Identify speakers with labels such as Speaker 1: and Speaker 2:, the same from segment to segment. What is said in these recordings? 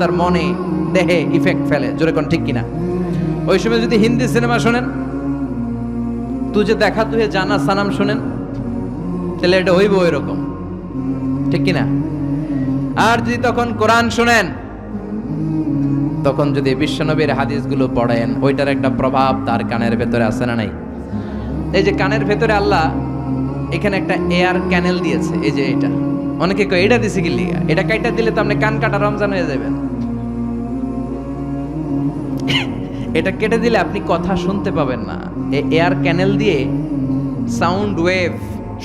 Speaker 1: তার মনে দেহে ইফেক্ট ফেলে, জোরে কোন ঠিক কিনা? ওই সময় যদি হিন্দি সিনেমা শোনেন, তুজে দেখা তুহে জানা সানাম শোনেন, তাহলে এটা হইব ওই রকম, ঠিক কিনা? আর যদি তখন কোরআন শোনেন, তখন যদি বিশ্বনবীর হাদিসগুলো পড়েন, ওইটার একটা প্রভাব তার কানের ভেতরে আছে না নাই? এই যে কানের ভেতরে আল্লাহ এখানে একটা এয়ার ক্যানেল দিয়েছে, এই যে এটা, অনেকে কয় এটা দিছে কি লিগা, এটা কাইটা দিলে তো আপনি কান কাটা রমজান হয়ে যাবেন। এটা কেটে দিলে আপনি কথা শুনতে পাবেন না। এই এয়ার ক্যানেল দিয়ে সাউন্ড ওয়েভ,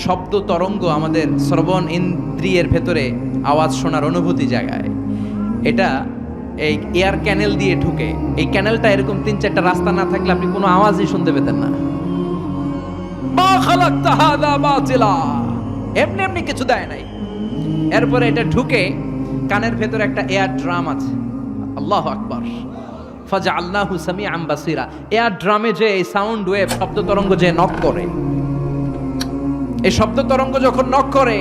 Speaker 1: শব্দ তরঙ্গ আমাদের শ্রবণ ইন্দ্রিয়ের ভেতরে আওয়াজ শোনার অনুভূতি জাগায়। এটা এই এয়ার ক্যানেল দিয়ে ঢুকে, এই ক্যানেলটা এরকম 3-4টা রাস্তা না থাকলে আপনি কোনো আওয়াজই শুনতে পেতেন না। মা খালাকতা হাযা বাতিলা, এমনি এমনি কিছু দেয় নাই। এরপরে এটা ঢুকে কানের ভেতরে একটা এয়ার ড্রাম আছে, আল্লাহু আকবার, ফাজআলনাহু সামিআন বাসীরা। এয়ার ড্রামে যে এই সাউন্ড ওয়েভ, শব্দ তরঙ্গ যে নক করে, এই শব্দ তরঙ্গ যখন নক করে,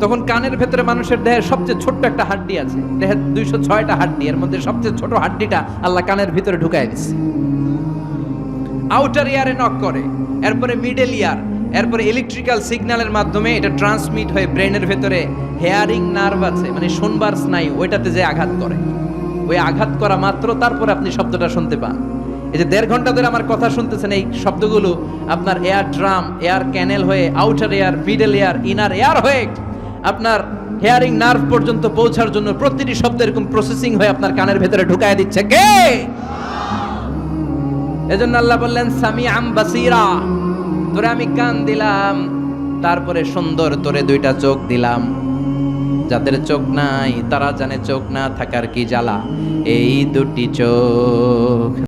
Speaker 1: তখন কানের ভেতরে মানুষের দেহের সবচেয়ে ছোট্ট একটা হাড্ডি আছে, দেহের 206টা হাড্ডি, এর মধ্যে সবচেয়ে ছোট হাড্ডিটা আল্লাহ কানের ভিতরে ঢুকায় দিচ্ছে। আউটার ইয়ারে নক করে, এরপরে মিডল ইয়ার, এরপরে ইলেকট্রিক্যাল সিগন্যালের মাধ্যমে এটা ট্রান্সমিট হয়ে ব্রেনের ভেতরে হেয়ারিং নার্ভ আছে, মানে শুনবার স্নায়ু, ওইটাতে যে আঘাত করে, ওই আঘাত করা মাত্র তারপরে আপনি শব্দটা শুনতে পান। এই যে 1.5 ঘন্টা ধরে আমার কথা শুনতেছেন, এই শব্দগুলো আপনার এয়ার ড্রাম, এয়ার ক্যানেল হয়ে outer air, middle air, inner air হয়ে আপনার হেয়ারিং নার্ভ পর্যন্ত পৌঁছার জন্য প্রতিটি শব্দ এরকম প্রসেসিং হয়ে আপনার কানের ভেতরে ঢুকায় দিচ্ছে কে? এজন্য আল্লাহ বললেন সামিআন বাসীরা, তোরে আমি কান দিলাম, তারপরে সুন্দর তোরে 2টা চোখ দিলাম। যাদের চোখ নাই তারা জানে চোখ না থাকার কি জ্বালা, এই 2টি চোখ।